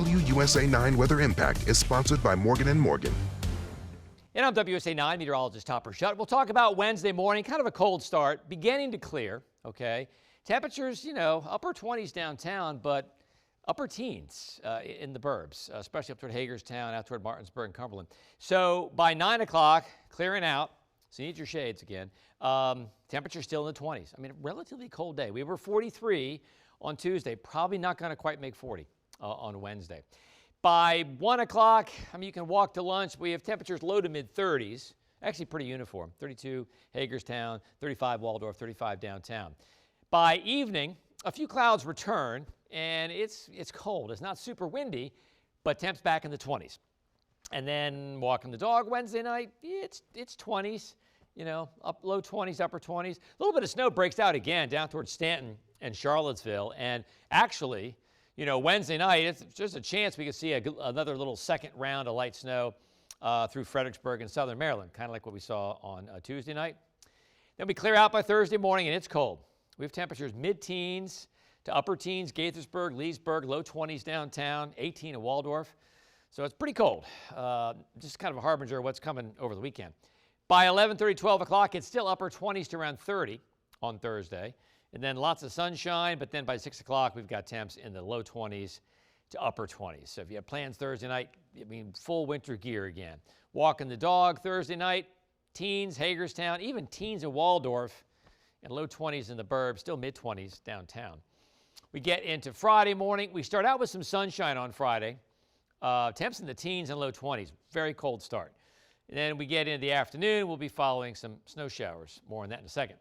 WUSA 9 Weather Impact is sponsored by Morgan & Morgan. And I'm WUSA 9 meteorologist Topper Shutt. We'll talk about Wednesday morning, kind of a cold start, beginning to clear, okay? Temperatures, upper 20s downtown, but upper teens in the burbs, especially up toward Hagerstown, out toward Martinsburg and Cumberland. So by 9 o'clock, clearing out, so you need your shades again. Temperature still in the 20s. I mean, a relatively cold day. We were 43 on Tuesday, probably not going to quite make 40 on Wednesday. By 1 o'clock, you can walk to lunch. We have temperatures low to mid-30s, actually pretty uniform. 32 Hagerstown, 35 Waldorf, 35 downtown. By evening, a few clouds return, and it's cold. It's not super windy, but temps back in the 20s. And then walking the dog Wednesday night, it's 20s, up low 20s, upper 20s. A little bit of snow breaks out again down towards Stanton and Charlottesville, and actually, Wednesday night, there's a chance we could see another little second round of light snow through Fredericksburg and southern Maryland, kind of like what we saw on Tuesday night. Then we clear out by Thursday morning, and it's cold. We have temperatures mid-teens to upper teens, Gaithersburg, Leesburg, low 20s downtown, 18 in Waldorf. So it's pretty cold, just kind of a harbinger of what's coming over the weekend. By 11:30, 12 o'clock, it's still upper 20s to around 30 on Thursday. And then lots of sunshine, but then by 6 o'clock, we've got temps in the low 20s to upper 20s. So if you have plans Thursday night, full winter gear again. Walking the dog Thursday night, teens, Hagerstown, even teens in Waldorf, and low 20s in the burbs, still mid-20s downtown. We get into Friday morning. We start out with some sunshine on Friday. Temps in the teens and low 20s, very cold start. And then we get into the afternoon, we'll be following some snow showers. More on that in a second.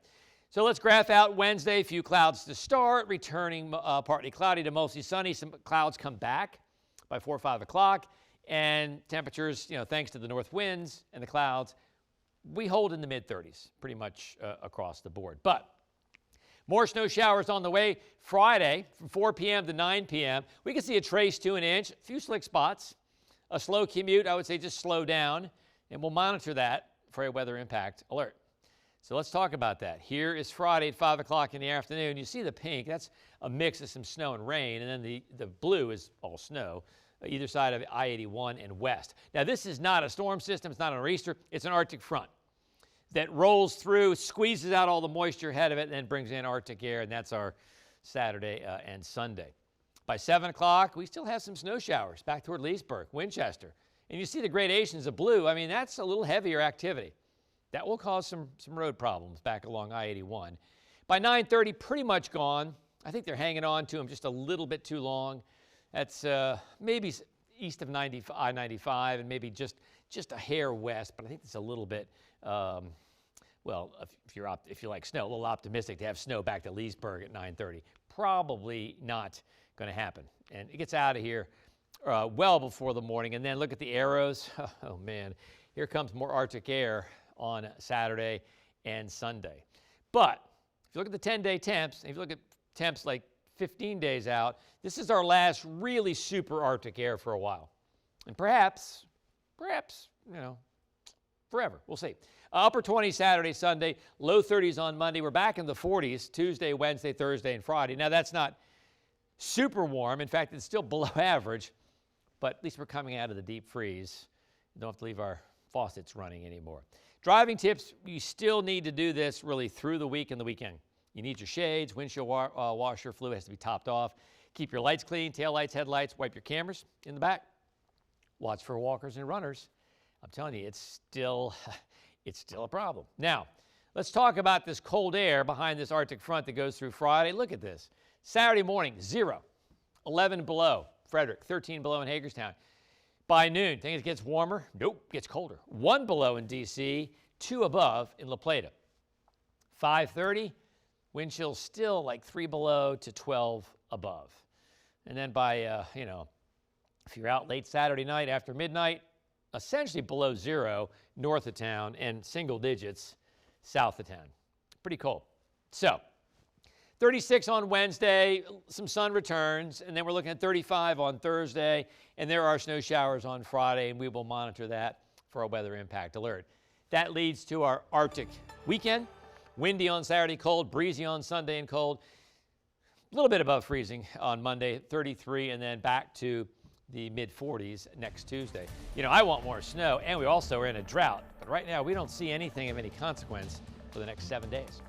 So let's graph out Wednesday. Few clouds to start, returning partly cloudy to mostly sunny. Some clouds come back by 4 or 5 o'clock. And temperatures, thanks to the north winds and the clouds, we hold in the mid-30s pretty much across the board. But more snow showers on the way. Friday from 4 p.m. to 9 p.m. We can see a trace to an inch, a few slick spots, a slow commute. I would say just slow down, and we'll monitor that for a weather impact alert. So let's talk about that. Here is Friday at 5 o'clock in the afternoon. You see the pink. That's a mix of some snow and rain, and then the blue is all snow, either side of I-81 and west. Now, this is not a storm system. It's not an nor'easter. It's an Arctic front that rolls through, squeezes out all the moisture ahead of it, and then brings in Arctic air, and that's our Saturday and Sunday. By 7 o'clock, we still have some snow showers back toward Leesburg, Winchester. And you see the gradations of blue. That's a little heavier activity. That will cause some road problems back along I-81. By 9:30, pretty much gone. I think they're hanging on to them just a little bit too long. That's maybe east of I-95 and maybe just a hair west, but I think it's a little bit, if you like snow, a little optimistic to have snow back to Leesburg at 9:30. Probably not going to happen. And it gets out of here well before the morning. And then look at the arrows. Oh, man, here comes more Arctic air on Saturday and Sunday. But if you look at the 10-day temps, and if you look at temps like 15 days out, this is our last really super Arctic air for a while. And perhaps, forever. We'll see. Upper 20s Saturday, Sunday, low 30s on Monday. We're back in the 40s Tuesday, Wednesday, Thursday, and Friday. Now, that's not super warm. In fact, it's still below average, but at least we're coming out of the deep freeze. We don't have to leave our faucets running anymore. Driving tips, you still need to do this really through the week and the weekend. You need your shades, windshield washer fluid has to be topped off. Keep your lights clean, taillights, headlights, wipe your cameras in the back. Watch for walkers and runners. I'm telling you, it's still a problem. Now, let's talk about this cold air behind this Arctic front that goes through Friday. Look at this. Saturday morning, 0, 11 below Frederick, 13 below in Hagerstown. By noon, things gets warmer. Nope, gets colder. 1 below in D.C., 2 above in La Plata. 5:30, wind chill still like 3 below to 12 above. And then by, if you're out late Saturday night after midnight, essentially below 0 north of town and single digits south of town. Pretty cold. So 36 on Wednesday, some sun returns, and then we're looking at 35 on Thursday, and there are snow showers on Friday, and we will monitor that for a weather impact alert. That leads to our Arctic weekend. Windy on Saturday, cold, breezy on Sunday and cold. A little bit above freezing on Monday, 33, and then back to the mid-40s next Tuesday. You know, I want more snow, and we also are in a drought. But right now, we don't see anything of any consequence for the next 7 days.